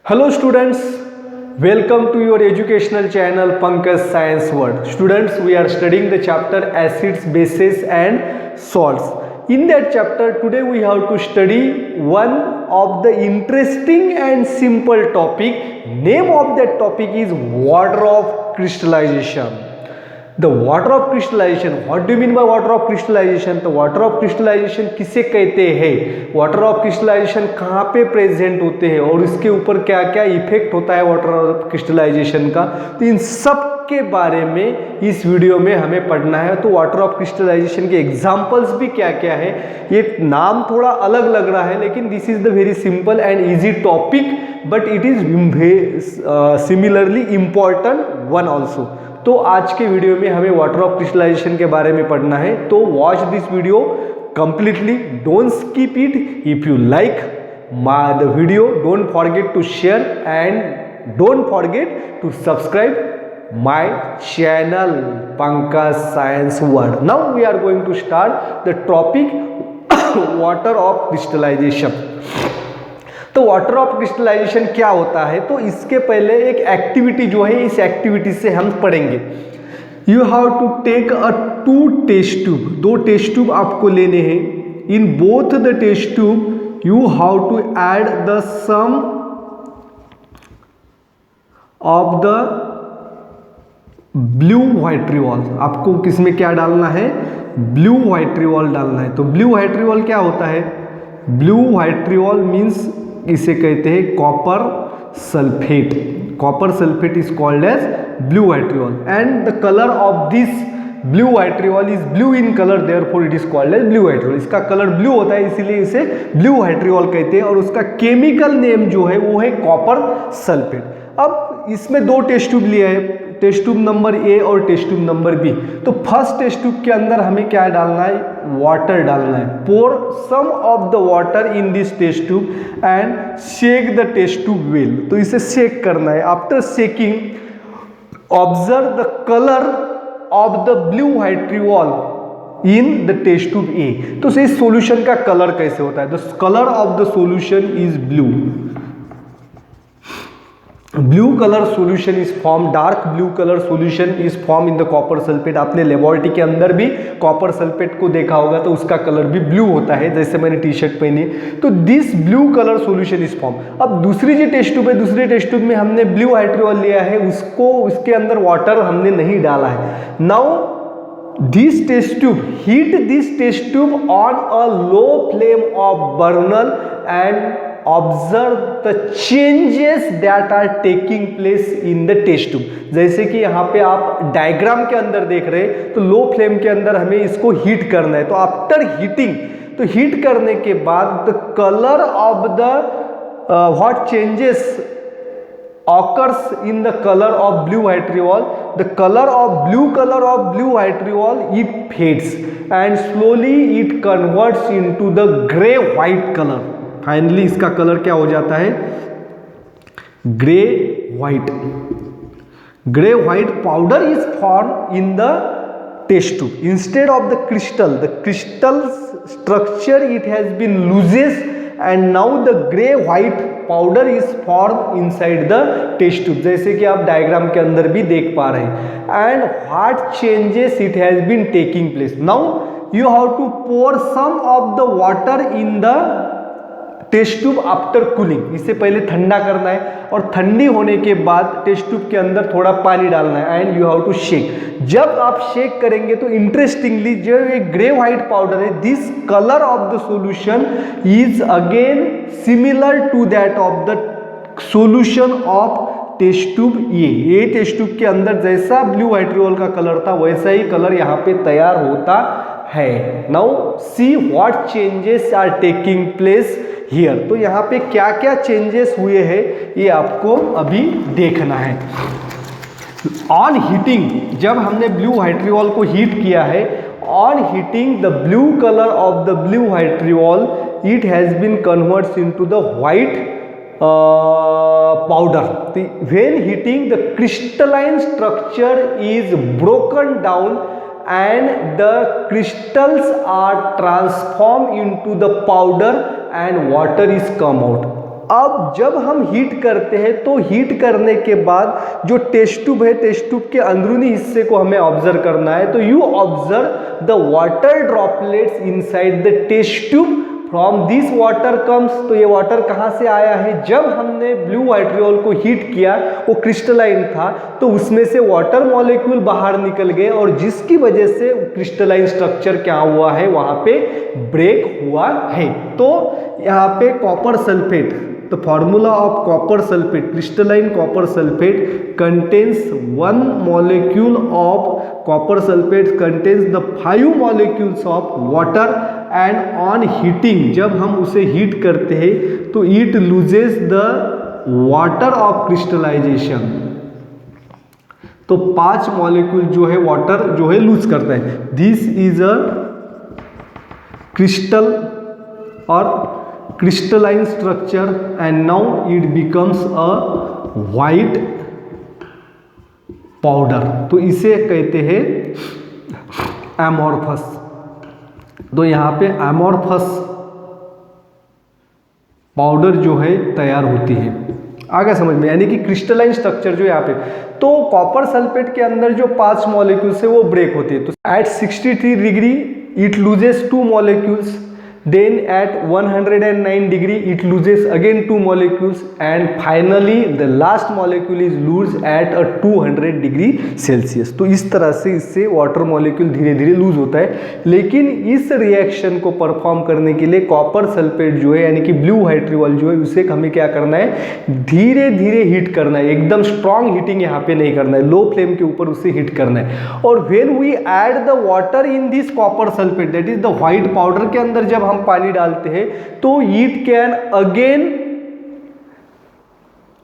Hello students, welcome to your educational channel Pankaj Science World. Students, we are studying the chapter acids, bases and salts. In that chapter today we have to study one of the interesting and simple topic. Name of that topic is water of crystallization. The water of crystallization. What do you mean by water of crystallization? तो water of crystallization किसे कहते हैं, water of crystallization कहाँ पे present होते हैं और इसके ऊपर क्या क्या इफेक्ट होता है water of crystallization का, तो इन सब के बारे में इस वीडियो में हमें पढ़ना है। तो वाटर ऑफ क्रिस्टलाइजेशन के एग्जांपल्स भी क्या क्या है, ये नाम थोड़ा अलग लग रहा है लेकिन this is the very simple and easy topic, but it is similarly important one also. तो आज के वीडियो में हमें वाटर ऑफ क्रिस्टलाइजेशन के बारे में पढ़ना है, तो watch this video completely, don't skip it. If you like the video, don't forget to share and don't forget to subscribe my channel Pankaj Science World. Now we are going to start the topic water of crystallization. तो water of crystallisation क्या होता है, तो इसके पहले एक activity जो है, इस एक्टिविटी से हम पढ़ेंगे। You have to take a 2 test tube, 2 test tube आपको लेने हैं। In both the test tube you have to add the some of the blue vitriol. आपको किसमें क्या डालना है, ब्लू वाइट्रियोल डालना है। तो ब्लू वाइट्रियोल क्या होता है, ब्लू वाइट्रियोल मीन्स इसे कहते हैं copper sulphate. Copper sulphate is called as blue vitriol and the colour of this blue vitriol is blue in colour, therefore it is called as blue vitriol. इसका कलर ब्लू होता है इसीलिए इसे blue वाइट्रियोल कहते हैं, और उसका केमिकल नेम जो है वो है कॉपर सल्फेट। अब इसमें 2 टेस्ट ट्यूब लिए हैं, टेस्ट ट्यूब नंबर ए और टेस्ट ट्यूब नंबर बी। तो फर्स्ट टेस्ट ट्यूब के अंदर हमें क्या डालना है, वाटर डालना है। Pour some of the water in this test tube and shake the test tube well. तो इसे शेक करना है। After shaking observe the colour of the blue vitriol in the test tube A. तो इस solution का कलर कैसे होता है, the colour of the solution is blue. Blue colour solution is form, dark blue colour solution is form in the copper sulphate. आपने laboratory के अंदर भी कॉपर सल्फेट को देखा होगा, तो उसका कलर भी ब्लू होता है, जैसे मैंने टी शर्ट पहनी। तो this blue colour solution is form. अब दूसरी जो टेस्ट ट्यूब है, दूसरे टेस्ट ट्यूब में हमने ब्लू वाइट्रियोल लिया है, उसको उसके अंदर वाटर हमने नहीं डाला है। Now this test tube, heat this test tube on a low flame of burner and observe the changes that are taking place in the test tube. जैसे कि यहाँ पे आप डायग्राम के अंदर देख रहे हैं, तो लो फ्लेम के अंदर हमें इसको हीट करना है। तो आफ्टर हीटिंग, तो हीट करने के बाद the colour of the what changes occurs in the color of blue vitriol, the color of blue vitriol, it fades and slowly it converts into the gray white color. Finally इसका colour क्या हो जाता है, grey white. Grey white powder is form in the test tube instead of the crystal structure it has been loses and now the grey white powder is form inside the test tube, जैसे कि आप diagram के अंदर भी देख पा रहे हैं। And what changes it has been taking place, now you have to pour some of the water in the test tube after cooling. इससे पहले ठंडा करना है और ठंडी होने के बाद टेस्ट ट्यूब के अंदर थोड़ा पानी डालना है and you have to shake. जब आप शेक करेंगे तो इंटरेस्टिंगली जो ये ग्रे व्हाइट पाउडर है, this colour of the solution is again similar to that of the solution of test tube ये टेस्ट ट्यूब के अंदर जैसा ब्लू वाइट्रियोल का कलर था वैसा ही कलर यहाँ पे तैयार होता है। Now see what changes are taking place here. तो यहाँ पे क्या क्या चेंजेस हुए हैं ये आपको अभी देखना है। ऑन हीटिंग, जब हमने ब्लू वाइट्रियोल को हीट किया है, on heating the blue colour of the blue vitriol it has been converts into the white powder. When heating, the crystalline structure is broken down and the crystals are transformed into the powder and water is come out. अब जब हम heat करते हैं तो heat करने के बाद जो टेस्ट ट्यूब है, टेस्ट ट्यूब के अंदरूनी हिस्से को हमें ऑब्जर्व करना है। तो you observe the water droplets inside the test tube from this water comes. तो ये वाटर कहाँ से आया है? जब हमने ब्लू वाइट्रियोल को हीट किया, वो क्रिस्टलाइन था, तो उसमें से वाटर मॉलिक्यूल बाहर निकल गए और जिसकी वजह से क्रिस्टलाइन स्ट्रक्चर क्या हुआ है, वहाँ पे ब्रेक हुआ है। तो यहाँ पे copper sulphate, the formula of copper sulfate, crystalline copper sulfate contains 1 molecule of copper sulfate contains the 5 molecules of water and on heating, जब हम उसे हीट करते हैं तो it loses the water of crystallization। तो 5 मॉलिक्यूल जो है water जो है लूज करता है। दिस इज अ क्रिस्टल और crystalline structure and now it becomes a white powder। तो इसे कहते हैं amorphous। तो यहाँ पे amorphous पाउडर जो है तैयार होती है। आगे समझ में, यानी कि क्रिस्टलाइन स्ट्रक्चर जो यहाँ पे, तो कॉपर सल्फेट के अंदर जो 5 मॉलिक्यूल्स है वो ब्रेक होते हैं। तो at 63 degree it loses 2 molecules, then at 109 degree it loses again 2 molecules and finally the last molecule is lose at a 200 degree Celsius। तो इस तरह से इससे वाटर मॉलिक्यूल धीरे धीरे लूज होता है। लेकिन इस रिएक्शन को परफॉर्म करने के लिए कॉपर सल्फेट जो है यानी कि ब्लू वाइट्रियोल जो है उसे हमें क्या करना है, धीरे धीरे हीट करना है। एकदम स्ट्रॉन्ग हीटिंग यहाँ पे नहीं करना है, लो फ्लेम के ऊपर उसे हीट करना है। और when we add the water in this copper sulphate that is the white powder के अंदर जब हम पानी डालते हैं तो इट कैन अगेन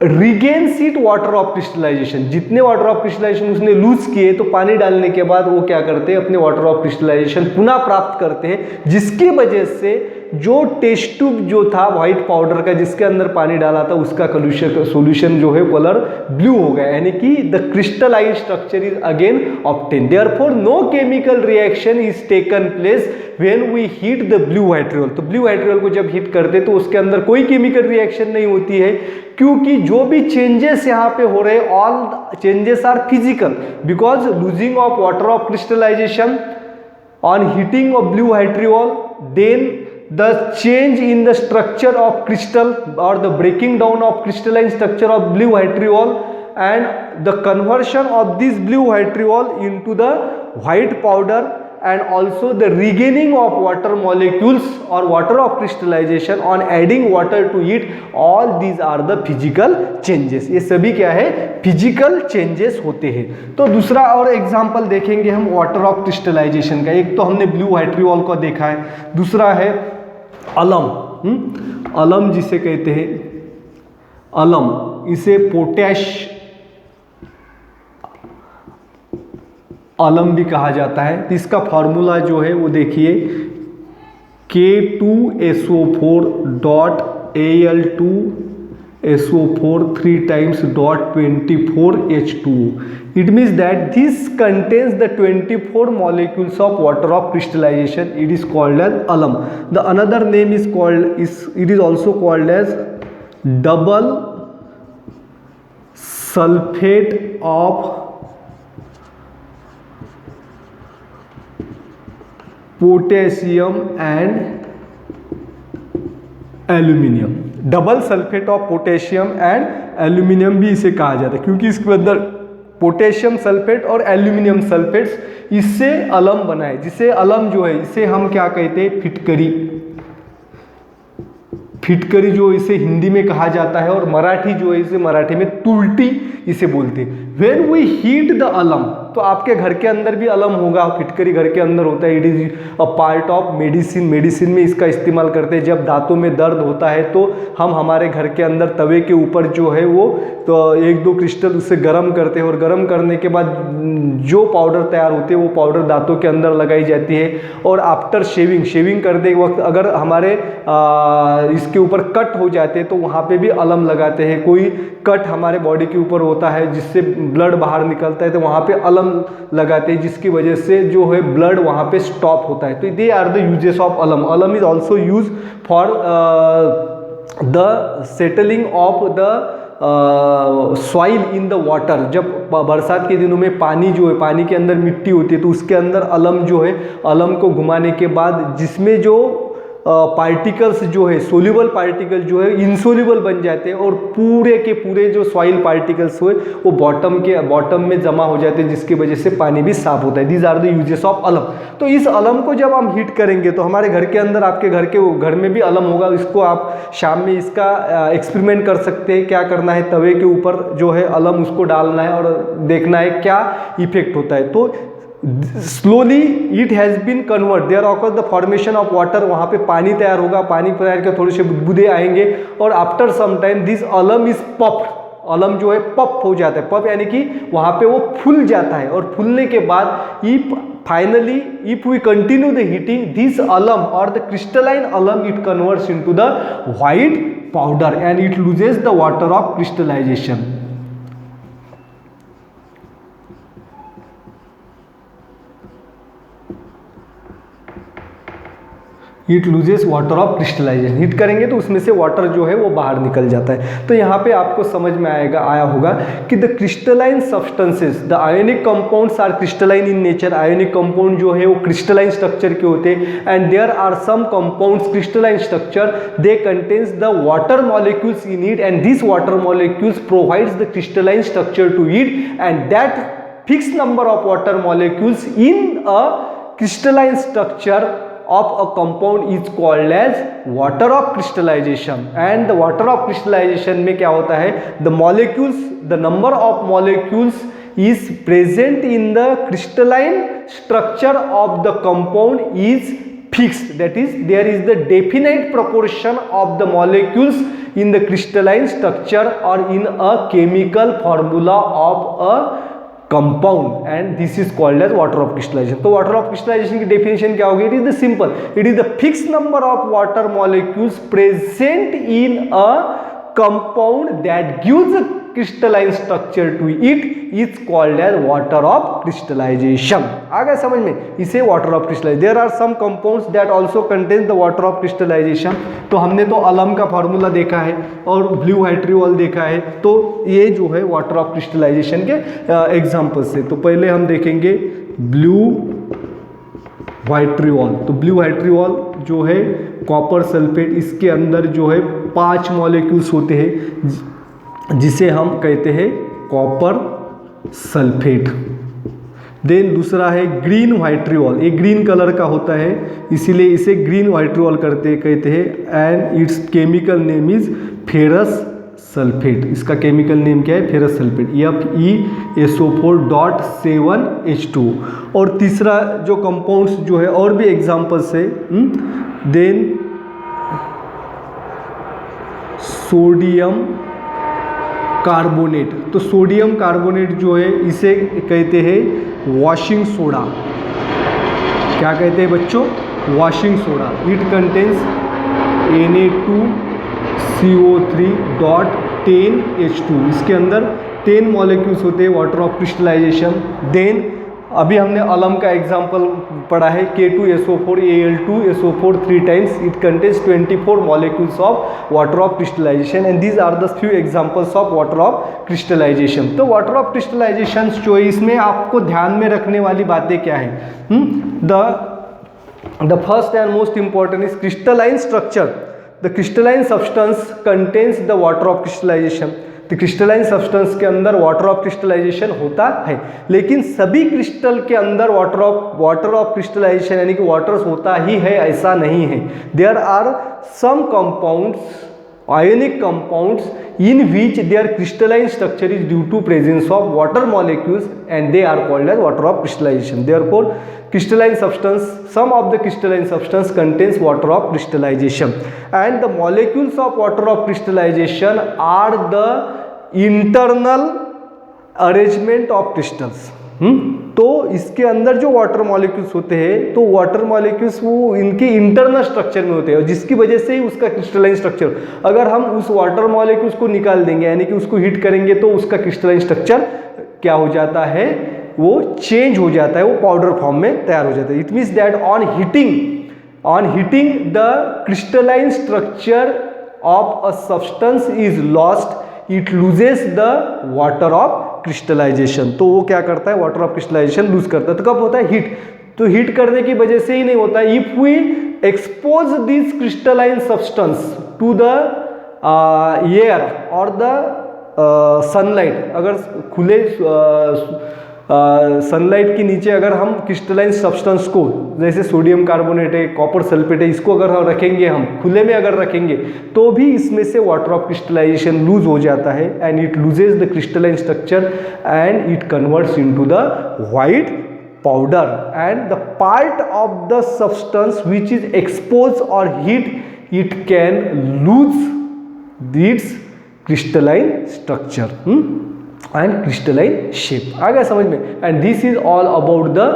रिगेन सीट वाटर ऑफ क्रिस्टलाइजेशन। जितने वाटर ऑफ क्रिस्टलाइजेशन उसने लूज किए तो पानी डालने के बाद वो क्या करते हैं, अपने वाटर ऑफ क्रिस्टलाइजेशन पुनः प्राप्त करते हैं, जिसकी वजह से जो टेस्ट ट्यूब जो था व्हाइट पाउडर का जिसके अंदर पानी डाला था उसका सोल्यूशन जो है कलर ब्लू हो गया, यानी कि the crystalline structure is again obtain. Therefore no chemical reaction is taken place when we heat the blue vitriol. तो ब्लू वाइट्रियोल को जब हीट करते तो उसके अंदर कोई केमिकल रिएक्शन नहीं होती है, क्योंकि जो भी चेंजेस यहाँ पे हो रहे all changes are physical, because losing of water of crystallisation on heating of blue vitriol, then the change in the structure of crystal or the breaking down of crystalline structure of blue vitriol and the conversion of this blue vitriol into the white powder and also the regaining of water molecules or water of crystallization on adding water to it, all these are the physical changes। ये सभी क्या है, physical changes होते हैं। तो दूसरा और example देखेंगे हम वाटर ऑफ क्रिस्टलाइजेशन का। एक तो हमने ब्लू वाइट्रियोल को देखा है, दूसरा है अलम। अलम जिसे कहते हैं अलम, इसे पोटैश अलम भी कहा जाता है। तो इसका फॉर्मूला जो है वो देखिए K2SO4.Al2SO4 3 times .24H2O। It means that this contains the 24 molecules of water of crystallization. It is called as alum. The another name is called it is also called as double sulfate of potassium and aluminium. Double sulphate of potassium and aluminium भी इसे कहा जाता है, क्योंकि इसके अंदर potassium sulphate और aluminium sulphates, इससे अलम बना है। जिसे अलम जो है इसे हम क्या कहते हैं, फिटकरी। फिटकरी जो इसे हिंदी में कहा जाता है, और मराठी जो है इसे मराठी में तुलटी इसे बोलते हैं। व्हेन वी हीट द अलम, तो आपके घर के अंदर भी अलम होगा, फिटकरी घर के अंदर होता है। It is a part of medicine. Medicine में इसका इस्तेमाल करते हैं। जब दांतों में दर्द होता है तो हम हमारे घर के अंदर तवे के ऊपर जो है वो तो 1-2 क्रिस्टल उससे गर्म करते हैं, और गर्म करने के बाद जो पाउडर तैयार होती है वो पाउडर दांतों के अंदर लगाई जाती है। और आफ्टर शेविंग करते वक्त अगर हमारे इसके ऊपर कट हो जाते हैं तो वहाँ पे भी अलम लगाते हैं। कोई कट हमारे बॉडी के ऊपर होता है जिससे ब्लड बाहर निकलता है तो वहाँ पे अलम लगाते हैं, जिसकी वजह से जो है ब्लड वहाँ पे स्टॉप होता है। तो they are the uses of alum. Alum is also use for the settling of the soil in the water, जब बरसात के दिनों में पानी जो है, पानी के अंदर मिट्टी होती है तो उसके अंदर अलम जो है, अलम को घुमाने के बाद जिसमें जो पार्टिकल्स जो है, सोल्यूबल पार्टिकल जो है इनसोल्यूबल बन जाते हैं और पूरे के पूरे जो सॉइल पार्टिकल्स हुए वो बॉटम में जमा हो जाते हैं, जिसकी वजह से पानी भी साफ होता है। These are the uses of alum. तो इस अलम को जब हम हीट करेंगे तो हमारे घर के अंदर, आपके घर में भी अलम होगा, इसको आप शाम में इसका एक्सपेरिमेंट कर सकते हैं। क्या करना है, तवे के ऊपर जो है अलम उसको डालना है और देखना है क्या इफेक्ट होता है। तो slowly it has been convert, there occurs the formation of water, वहाँ पे पानी तैयार होगा, पानी तैयार के थोड़े से बुदबुदे आएंगे और आफ्टर सम टाइम दिस अलम इज पफ्ड, अलम जो है पफ हो जाता है। पफ यानी कि वहाँ पे वो फूल जाता है और फूलने के बाद finally if we continue the heating this alum और the crystalline alum it converts into the white powder and it loses the water of crystallisation. It loses water of crystallisation, heat करेंगे तो उसमें से वाटर जो है वो बाहर निकल जाता है। तो यहाँ पे आपको समझ में आया होगा कि the crystalline substances, the ionic compounds are crystalline in nature, ionic compound जो है वो क्रिस्टलाइन स्ट्रक्चर के होते हैं। And there are some compounds crystalline structure, they contains the water molecules in it and this water molecules provides the crystalline structure to it and that fix number of water molecules in a crystalline structure of a compound is called as water of crystallization। and the water of crystallization में क्या होता है, the molecules, the number of molecules is present in the crystalline structure of the compound is fixed, that is there is the definite proportion of the molecules in the crystalline structure or in a chemical formula of a compound and this is called as water of crystallisation. तो water of crystallisation की definition क्या होगी, it is the simple, it is the fix number of water molecules present in a compound that gives a crystalline structure to it is called as water of crystallisation. आ गया समझ में, इसे water of crystallisation. There are some compounds that also contain the water of crystallisation. तो हमने तो अलम का फार्मूला देखा है और ब्लू हाइड्रियोल देखा है, तो ये जो है वाटर ऑफ क्रिस्टलाइजेशन के एग्जांपल्स है। तो पहले हम देखेंगे ब्लू हाइड्रियोल। तो ब्लू हाइड्रियोल जो है कॉपर सल्फेट, इसके अंदर जो है 5 मॉलिक्यूल्स होते हैं जिसे हम कहते हैं कॉपर सल्फेट। देन दूसरा है ग्रीन वाइट्रियोल, ये ग्रीन कलर का होता है इसीलिए इसे ग्रीन वाइट्रियोल कहते हैं and it's chemical name is ferrous sulphate. इसका केमिकल नेम क्या है, फेरस सल्फेट, FeSO4.7H2। और तीसरा जो कंपाउंड्स जो है और भी एग्जांपल्स है, देन सोडियम कार्बोनेट। तो सोडियम कार्बोनेट जो है इसे कहते हैं वॉशिंग सोडा। क्या कहते हैं बच्चों, washing soda. It contains Na2CO3.10H2। इसके अंदर 10 मॉलिक्यूल्स होते हैं वाटर ऑफ क्रिस्टलाइजेशन। देन अभी हमने अलम का एग्जांपल पढ़ा है K2SO4Al2SO4 3 times, it contains 24 molecules of water of crystallization and these are the few examples of water of crystallization। तो water of crystallization जो है इसमें आपको ध्यान में रखने वाली बातें क्या है, the first and most important is crystalline structure। the crystalline substance contains the water of crystallization। तो क्रिस्टलाइन सब्सटेंस के अंदर वाटर ऑफ क्रिस्टलाइजेशन होता है, लेकिन सभी क्रिस्टल के अंदर वाटर ऑफ क्रिस्टलाइजेशन यानी कि वाटर्स होता ही है ऐसा नहीं है। There are some compounds, ionic compounds in which their crystalline structure is due to presence of water molecules and they are called as water of crystallization। therefore crystalline substance, some of the crystalline substance contains water of crystallization and the molecules of water of crystallization are the internal arrangement of crystals। तो इसके अंदर जो water molecules होते हैं तो water molecules वो इनके internal structure में होते हैं और जिसकी वजह से ही उसका क्रिस्टलाइन स्ट्रक्चर, अगर हम उस वाटर मॉलिक्यूल्स को निकाल देंगे यानी कि उसको हीट करेंगे तो उसका क्रिस्टलाइन स्ट्रक्चर क्या हो जाता है, वो चेंज हो जाता है, वो पाउडर फॉर्म में तैयार हो जाता है। It means that on heating the crystalline structure of a substance is lost, it loses the water of crystallization। तो वो क्या करता है, वाटर ऑफ क्रिस्टलाइजेशन लूज करता है। तो कब होता है, हीट। तो हीट करने की वजह से ही नहीं होता है। If we expose this crystalline substance to the air और द सनलाइट, अगर खुले सनलाइट के नीचे अगर हम क्रिस्टलाइन सब्सटेंस को, जैसे सोडियम कार्बोनेट है, कॉपर सल्फेट है, इसको अगर हम रखेंगे, हम खुले में अगर रखेंगे, तो भी इसमें से वाटर ऑफ क्रिस्टलाइजेशन लूज हो जाता है and it loses the crystalline structure and it converts into the white powder, and the part of the substance which is exposed or heat, it can lose its crystalline structure and crystalline shape। आ गया समझ में? and this is all about the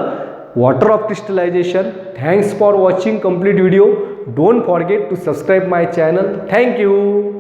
water of crystallization। thanks for watching complete video। don't forget to subscribe my channel। thank you।